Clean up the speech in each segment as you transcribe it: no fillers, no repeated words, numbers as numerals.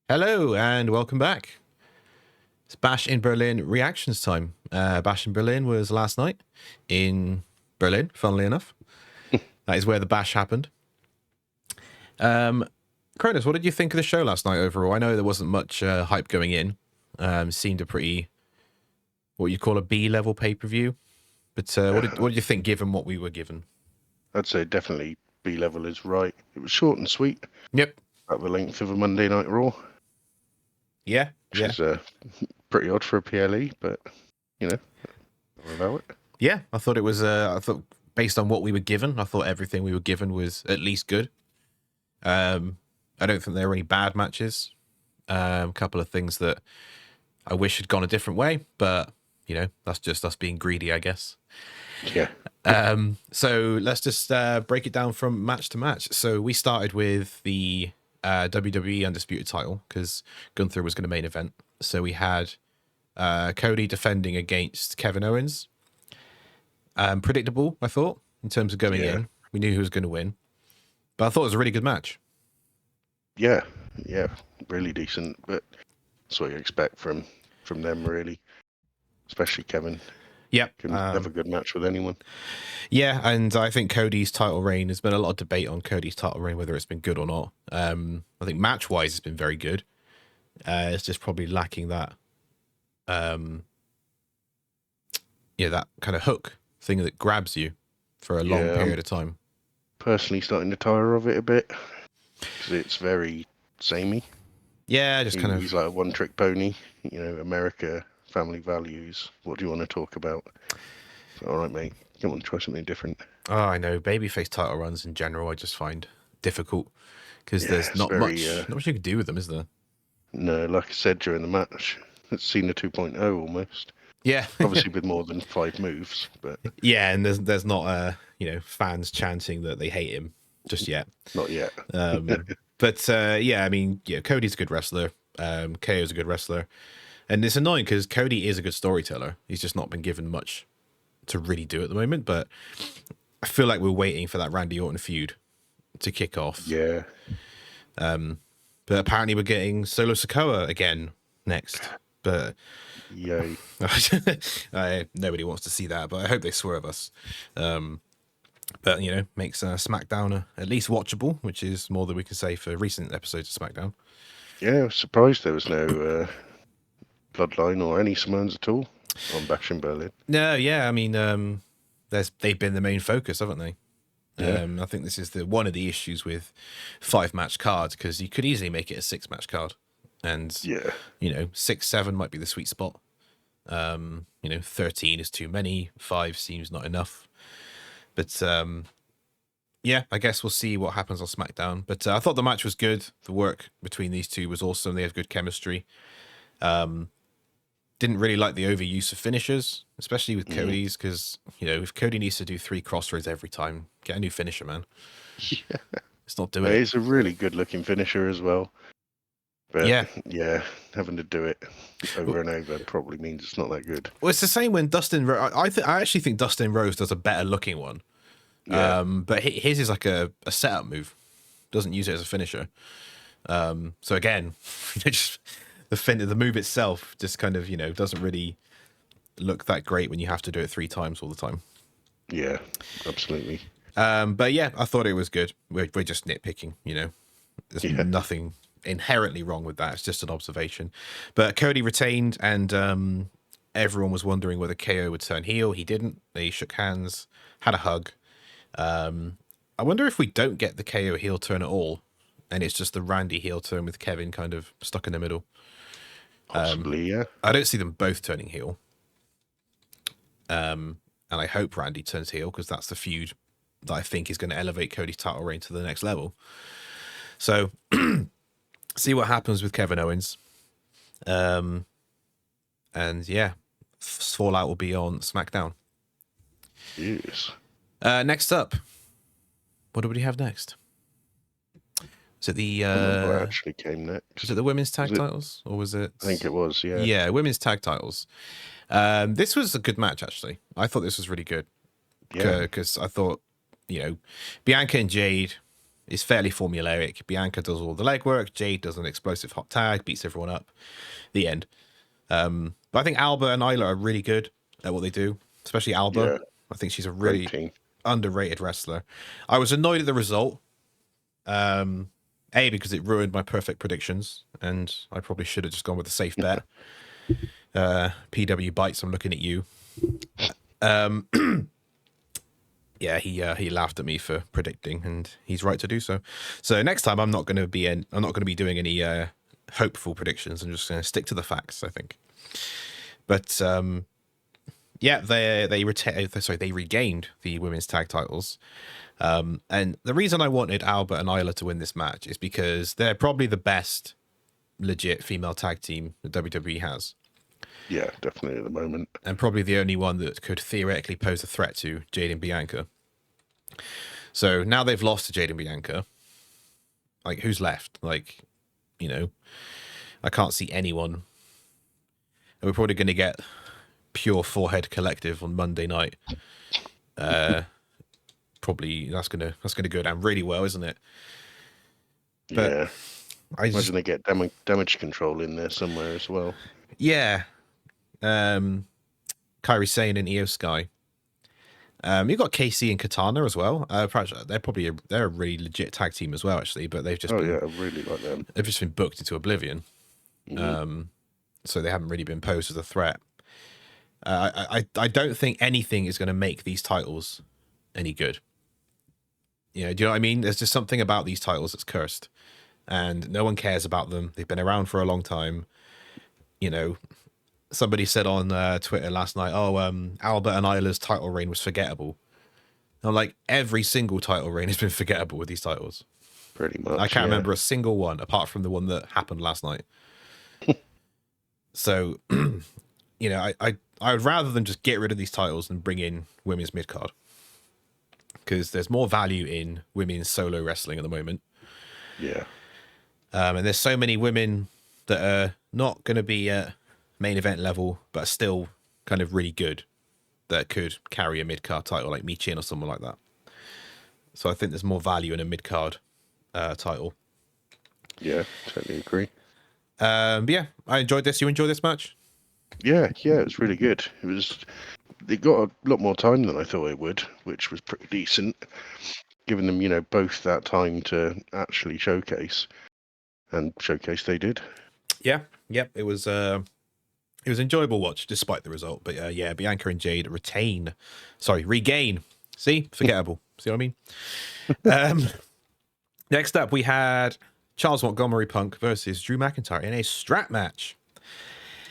Hello and welcome back. It's Bash in Berlin reactions time. Bash in Berlin was last night in Berlin, funnily enough. That is where the bash happened. Kronus, what did you think of the show last night overall? I know there wasn't much hype going in. Seemed a pretty, what you call a B-level pay-per-view. But what did you think given what we were given? I'd say definitely B level is right. It was short and sweet. Yep. About the length of a Monday Night Raw. Yeah. Which is pretty odd for a PLE, but you know, I'll allow it. Yeah, I thought it was. I thought based on what we were given, I thought everything we were given was at least good. I don't think there were any bad matches. A couple of things that I wish had gone a different way, but you know, that's just us being greedy, I guess. Yeah. So let's just break it down from match to match. So we started with the WWE Undisputed title because Gunther was going to main event. So we had Cody defending against Kevin Owens. Predictable, I thought, in terms of going in. We knew who was going to win. But I thought it was a really good match. Yeah, really decent. But that's what you expect from them, really. Especially Kevin. Yep. Can have a good match with anyone. Yeah, and I think Cody's title reign, there's been a lot of debate on Cody's title reign, whether it's been good or not. I think match-wise, it's been very good. It's just probably lacking that, that kind of hook thing that grabs you for a long period of time. Personally starting to tire of it a bit because it's very samey. Yeah, just kind of. He's like a one-trick pony. You know, America, family values. What do you want to talk about? All right, mate. Come on, try something different. Oh, I know. Babyface title runs in general, I just find difficult because there's not much you can do with them, is there? No, like I said during the match, it's Cena 2.0 almost. Yeah, obviously with more than 5 moves, but yeah, and there's not fans chanting that they hate him just yet. Not yet. But yeah, I mean, yeah, Cody's a good wrestler. KO's a good wrestler, and it's annoying because Cody is a good storyteller. He's just not been given much to really do at the moment. But I feel like we're waiting for that Randy Orton feud to kick off. Yeah. But apparently we're getting Solo Sikoa again next. But yay. Nobody wants to see that, but I hope they swerve us. But you know, makes SmackDown at least watchable, which is more than we can say for recent episodes of SmackDown. Yeah, I was surprised there was no Bloodline or any Samoans at all on Bash in Berlin. No, yeah, I mean, they've been the main focus, haven't they? Yeah. I think this is one of the issues with 5-match cards, because you could easily make it a 6-match card, and yeah, 6, 7 might be the sweet spot. 13 is too many, 5 seems not enough. But yeah, I guess we'll see what happens on SmackDown. But I thought the match was good. The work between these two was awesome. They have good chemistry. Didn't really like the overuse of finishers, especially with Cody's, because if Cody needs to do 3 crossroads every time, get a new finisher, man. Yeah. It's not doing it. It's a really good looking finisher as well. But yeah, having to do it over and over probably means it's not that good. Well, it's the same when Dustin. I actually think Dustin Rhodes does a better looking one. Yeah. But his is like a setup move. Doesn't use it as a finisher. So again, just the move itself just kind of doesn't really look that great when you have to do it 3 times all the time. Yeah, absolutely. But yeah, I thought it was good. We're just nitpicking. There's nothing inherently wrong with that. It's just an observation. But Cody retained, and everyone was wondering whether KO would turn heel. He didn't. They shook hands, had a hug. I wonder if we don't get the KO heel turn at all, and it's just the Randy heel turn with Kevin kind of stuck in the middle. Possibly, yeah. I don't see them both turning heel. And I hope Randy turns heel, because that's the feud that I think is going to elevate Cody's title reign to the next level. So see what happens with Kevin Owens. And yeah, Fallout will be on SmackDown. Yes. Next up, what do we have next? Is it the what actually came next? Was it the women's tag titles, or was it? I think it was, yeah. Yeah, women's tag titles. This was a good match, actually. I thought this was really good. Yeah. Because I thought, Bianca and Jade It's fairly formulaic. Bianca does all the legwork. Jade does an explosive hot tag, beats everyone up. The end. But I think Alba and Isla are really good at what they do, especially Alba. Yeah. I think she's a Great really team. underrated wrestler. I was annoyed at the result. A, because it ruined my perfect predictions, and I probably should have just gone with a safe bet. PW Bites, I'm looking at you. Yeah, he laughed at me for predicting, and he's right to do so. So next time, I'm not going to be doing any hopeful predictions. I'm just going to stick to the facts, I think. But yeah, they regained the women's tag titles. And the reason I wanted Alba and Isla to win this match is because they're probably the best legit female tag team that WWE has. Yeah, definitely at the moment. And probably the only one that could theoretically pose a threat to Jade and Bianca. So now they've lost to Jade and Bianca. Like, who's left? Like, you know, I can't see anyone. And we're probably going to get Pure Forehead Collective on Monday night. Probably that's gonna go down really well, isn't it? But yeah. I imagine they get damage control in there somewhere as well. Yeah. Kairi Sane and Io Sky. You've got KC and Katana as well. They're a really legit tag team as well, actually. But they've just I really like them. They've just been booked into oblivion. So they haven't really been posed as a threat. I don't think anything is going to make these titles any good. You know, do you know what I mean? There's just something about these titles that's cursed, and no one cares about them. They've been around for a long time. You know, somebody said on Twitter last night, "Oh, Albert and Isla's title reign was forgettable." And I'm like, every single title reign has been forgettable with these titles. Pretty much. I can't remember a single one apart from the one that happened last night. So, you know, I would rather than just get rid of these titles and bring in women's mid card, because there's more value in women's solo wrestling at the moment. Yeah. And there's so many women that are not going to be at main event level, but are still kind of really good, that could carry a mid card title, like Michin or someone like that. So I think there's more value in a mid card title. Yeah, totally agree. But yeah, I enjoyed this. You enjoyed this match? Yeah, it was really good. It got a lot more time than I thought it would, which was pretty decent, giving them, you know, both that time to actually showcase, and showcase they did. Yeah, it was enjoyable watch despite the result. But yeah, Bianca and Jade regain. See, forgettable. See what I mean? Next up, we had Charles Montgomery Punk versus Drew McIntyre in a strap match.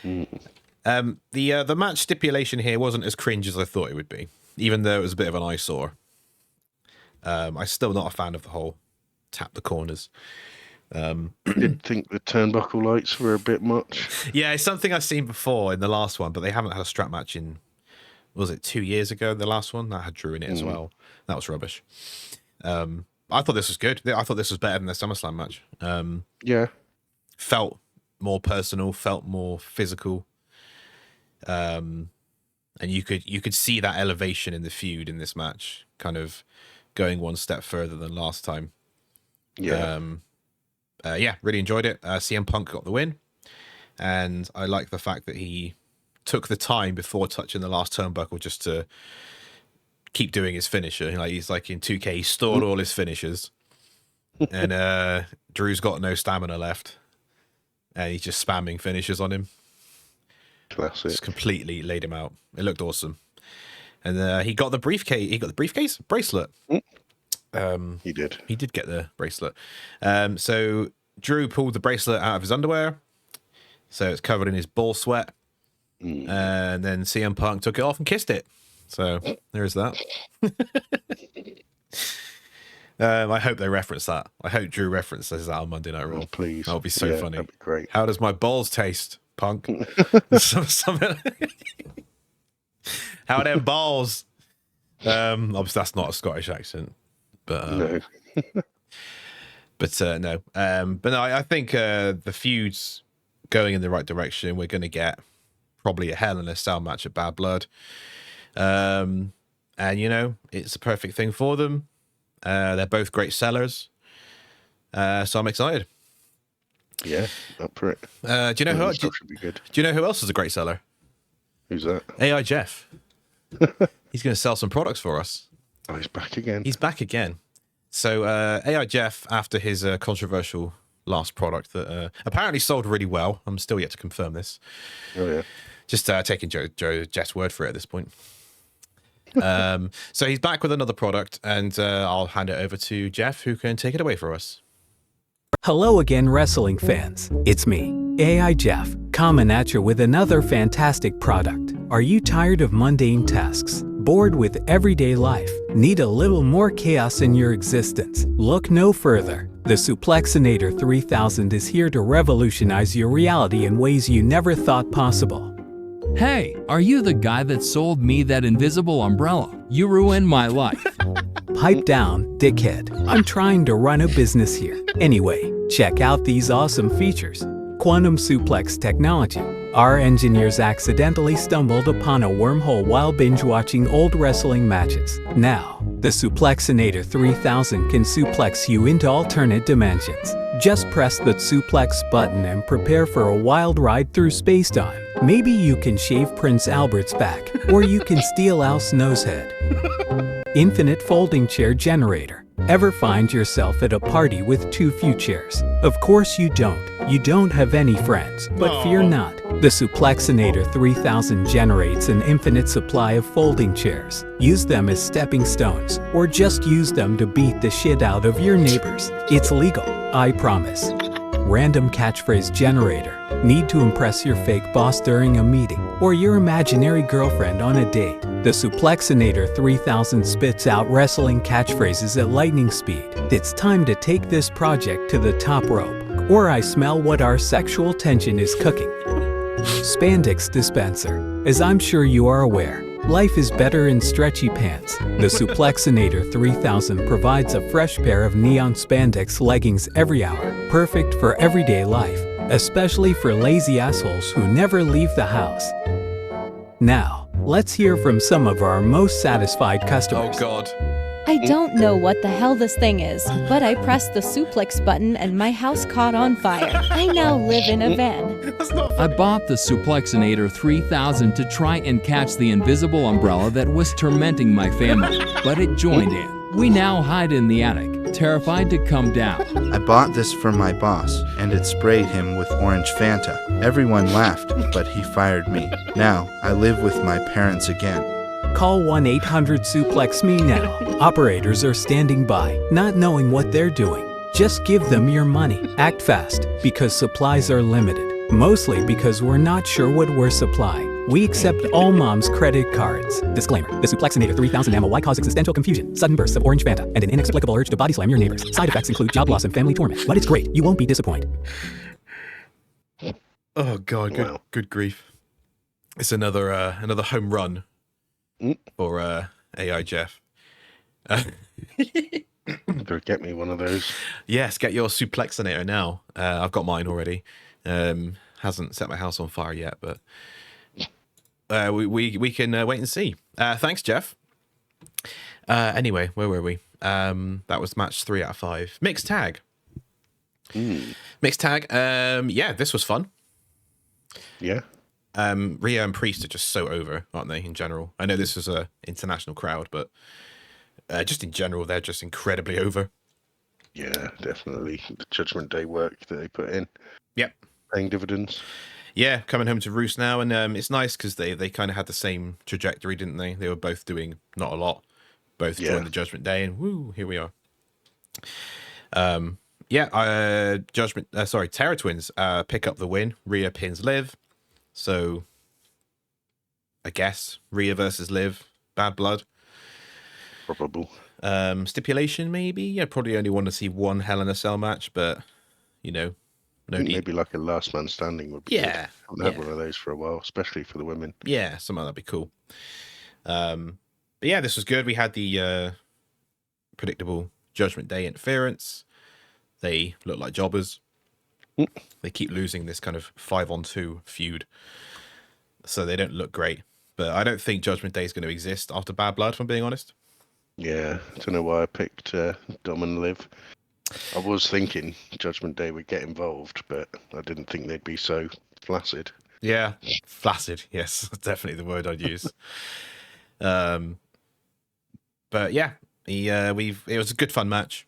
The match stipulation here wasn't as cringe as I thought it would be, even though it was a bit of an eyesore. I'm still not a fan of the whole tap the corners. I did think the turnbuckle lights were a bit much. Yeah, it's something I've seen before in the last one, but they haven't had a strap match in, was it 2 years ago, the last one? That had Drew in it as well. That was rubbish. I thought this was good. I thought this was better than the SummerSlam match. Yeah. Felt more personal, felt more physical. And you could see that elevation in the feud in this match, kind of going one step further than last time. Yeah. Yeah, really enjoyed it. CM Punk got the win, and I like the fact that he took the time before touching the last turnbuckle just to keep doing his finisher. Like, he's like in 2K, he stored all his finishers, and Drew's got no stamina left, and he's just spamming finishers on him. Classic. Just completely laid him out. It looked awesome. And he got the briefcase. He got the briefcase bracelet. He did. He did get the bracelet. So Drew pulled the bracelet out of his underwear, so it's covered in his ball sweat. And then CM Punk took it off and kissed it. So there is that. I hope they reference that. I hope Drew references that on Monday Night Raw. Oh, please. That would be so funny. That'd be great. How does my balls taste, Punk? Something. How are them balls? Obviously, that's not a Scottish accent, but No. but no. But no, I think the feud's going in the right direction. We're going to get probably a Hell in a Cell match at Bad Blood, and you know, it's a perfect thing for them. They're both great sellers. So I'm excited. Yeah, up for it. Do you know who? Stuff should be good. Do you know who else is a great seller? Who's that? A.I. Jeff. He's going to sell some products for us. Oh, he's back again. He's back again. So A.I. Jeff, after his controversial last product that apparently sold really well, I'm still yet to confirm this. Oh yeah. Just taking Joe Jeff's word for it at this point. So he's back with another product, and I'll hand it over to Jeff, who can take it away for us. Hello again, wrestling fans. It's me, A.I. Jeff, coming at you with another fantastic product. Are you tired of mundane tasks? Bored with everyday life? Need a little more chaos in your existence? Look no further. The Suplexinator 3000 is here to revolutionize your reality in ways you never thought possible. Hey, are you the guy that sold me that invisible umbrella? You ruined my life. Pipe down, dickhead. I'm trying to run a business here. Anyway, check out these awesome features. Quantum suplex technology. Our engineers accidentally stumbled upon a wormhole while binge-watching old wrestling matches. Now, the Suplexinator 3000 can suplex you into alternate dimensions. Just press the suplex button and prepare for a wild ride through space-time. Maybe you can shave Prince Albert's back, or you can steal Al Snow's head. Infinite folding chair generator. Ever find yourself at a party with too few chairs? Of course you don't. You don't have any friends. But fear not. The Suplexinator 3000 generates an infinite supply of folding chairs. Use them as stepping stones, or just use them to beat the shit out of your neighbors. It's legal, I promise. Random catchphrase generator. Need to impress your fake boss during a meeting, or your imaginary girlfriend on a date. The Suplexinator 3000 spits out wrestling catchphrases at lightning speed. It's time to take this project to the top rope, or I smell what our sexual tension is cooking. Spandex dispenser. As I'm sure you are aware, life is better in stretchy pants. The Suplexinator 3000 provides a fresh pair of neon spandex leggings every hour, perfect for everyday life, especially for lazy assholes who never leave the house. Now, let's hear from some of our most satisfied customers. Oh God. I don't know what the hell this thing is, but I pressed the suplex button and my house caught on fire. I now live in a van. That's not I bought the Suplexinator 3000 to try and catch the invisible umbrella that was tormenting my family, but it joined in. We now hide in the attic, terrified to come down. I bought this for my boss, and it sprayed him with orange Fanta. Everyone laughed, but he fired me. Now, I live with my parents again. Call 1-800-SUPLEX-ME now. Operators are standing by, not knowing what they're doing. Just give them your money. Act fast, because supplies are limited. Mostly because we're not sure what we're supplying. We accept all mom's credit cards. Disclaimer. The Suplexinator 3000 MOY cause existential confusion, sudden bursts of orange Fanta, and an inexplicable urge to body slam your neighbors. Side effects include job loss and family torment. But it's great. You won't be disappointed. Oh God. Good grief. It's another home run for A.I. Jeff. Better get me one of those. Yes, get your Suplexinator now. I've got mine already. Hasn't set my house on fire yet, but we can wait and see. Thanks, Jeff. Anyway, where were we? That was match 3 out of 5. Mixed tag. Mixed tag. Yeah, this was fun. Yeah. Rhea and Priest are just so over, aren't they, in general? I know this was a international crowd, but just in general, they're just incredibly over. Yeah, definitely. The Judgment Day work that they put in. Yep. Paying dividends. Yeah, coming home to roost now, and it's nice because they kind of had the same trajectory, didn't they? They were both doing not a lot. Both joined the Judgment Day, and woo, here we are. Terror Twins pick up the win. Rhea pins Liv. So, I guess Rhea versus Liv, bad blood. Probable. Stipulation, maybe. Yeah, probably only want to see one Hell in a Cell match, but no need. Maybe like a last man standing would be good. I haven't had one of those for a while, especially for the women. Yeah, something that'd be cool. But yeah, this was good. We had the predictable Judgment Day interference. They look like jobbers. They keep losing this kind of 5-on-2 feud, so they don't look great. But I don't think Judgment Day is going to exist after Bad Blood, if I'm being honest. Yeah, I don't know why I picked Dom and Liv. I was thinking Judgment Day would get involved, but I didn't think they'd be so flaccid. Yeah, flaccid. Yes, definitely the word I'd use. But yeah, it was a good fun match.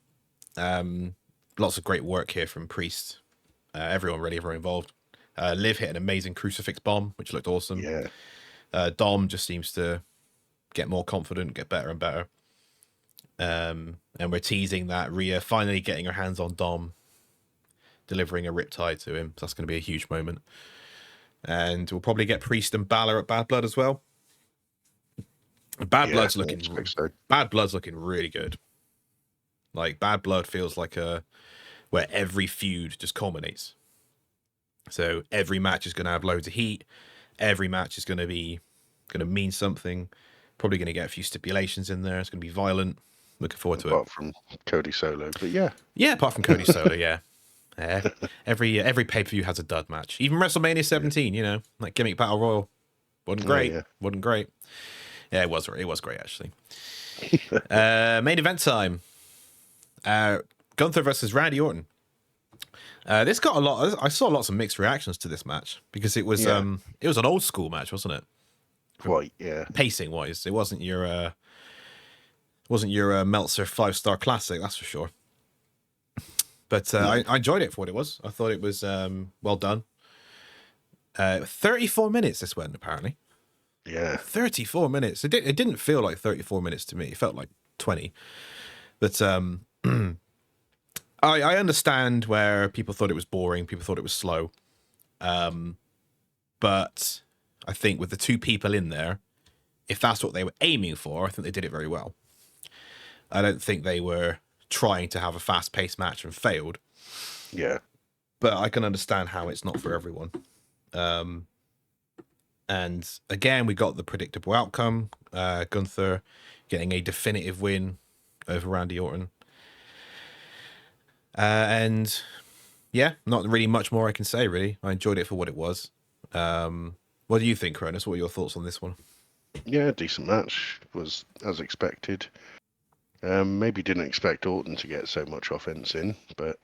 Lots of great work here from Priest. Everyone really very involved. Liv hit an amazing crucifix bomb, which looked awesome. Yeah. Dom just seems to get more confident, get better and better. And we're teasing that Rhea finally getting her hands on Dom, delivering a riptide to him. So that's going to be a huge moment. And we'll probably get Priest and Balor at Bad Blood as well. Bad Blood's looking really good. Like Bad Blood feels like where every feud just culminates. So every match is going to have loads of heat. Every match is going to mean something. Probably going to get a few stipulations in there. It's going to be violent. Looking forward to it. Apart from Cody Solo, but yeah. Yeah, apart from Cody Solo, yeah. Every pay-per-view has a dud match. Even WrestleMania 17, you know, like gimmick battle royal. Wasn't great. Wasn't great. Yeah, it was great actually. Main event time. Gunther versus Randy Orton. This got I saw lots of mixed reactions to this match because it was an old school match, wasn't it? Quite, yeah. Pacing wise, it wasn't your Meltzer 5-star classic, that's for sure. But I enjoyed it for what it was. I thought it was well done. 34 minutes this went, apparently. Yeah. 34 minutes. It didn't feel like 34 minutes to me. It felt like 20. But I understand where people thought it was boring. People thought it was slow. But I think with the two people in there, if that's what they were aiming for, I think they did it very well. I don't think they were trying to have a fast-paced match and failed. Yeah. But I can understand how it's not for everyone. And again, we got the predictable outcome. Gunther getting a definitive win over Randy Orton. And yeah, not really much more I can say, really. I enjoyed it for what it was. What do you think, Kronus? What are your thoughts on this one? Yeah, decent match. Was as expected. Maybe didn't expect Orton to get so much offense in, but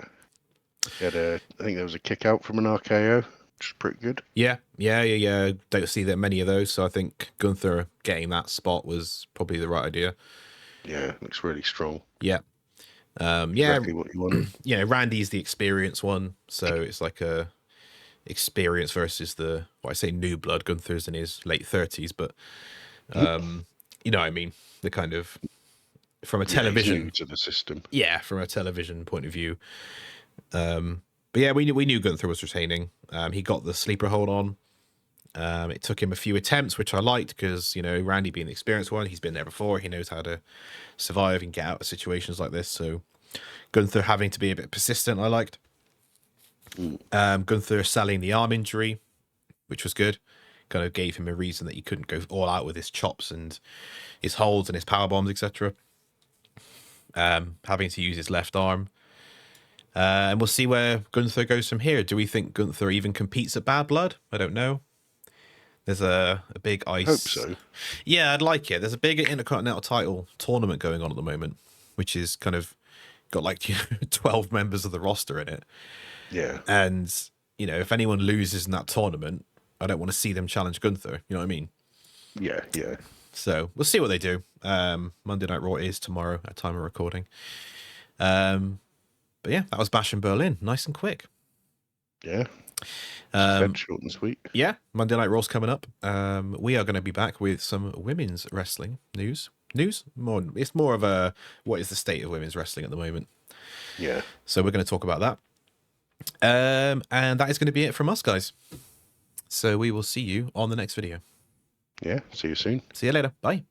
I think there was a kick out from an RKO, which is pretty good. Yeah. Don't see that many of those, so I think Gunther getting that spot was probably the right idea. Yeah, looks really strong. Yeah. Exactly what you wanted. Yeah, Randy's the experienced one, so it's like a experience versus I say new blood. Gunther's in his late 30s, but you know what I mean, the kind of from a television to the system. Yeah, from a television point of view. But yeah, we knew Gunther was retaining. He got the sleeper hold on. It took him a few attempts, which I liked because, you know, Randy being the experienced one, he's been there before. He knows how to survive and get out of situations like this. So Gunther having to be a bit persistent, I liked. Gunther selling the arm injury, which was good. Kind of gave him a reason that he couldn't go all out with his chops and his holds and his power bombs, etc. Having to use his left arm. And we'll see where Gunther goes from here. Do we think Gunther even competes at Bad Blood? I don't know. There's a big ice. Hope so. Yeah, I'd like it. There's a big Intercontinental title tournament going on at the moment, which is kind of got like 12 members of the roster in it. Yeah. And, you know, if anyone loses in that tournament, I don't want to see them challenge Gunther. You know what I mean? Yeah. So we'll see what they do. Monday Night Raw is tomorrow at time of recording. But yeah, that was Bash in Berlin. Nice and quick. Yeah. Short and sweet. Yeah, Monday Night Raw's coming up. We are going to be back with some women's wrestling news. It's more of a what is the state of women's wrestling at the moment. Yeah. So we're going to talk about that. And that is going to be it from us, guys. So we will see you on the next video. Yeah. See you soon. See you later. Bye.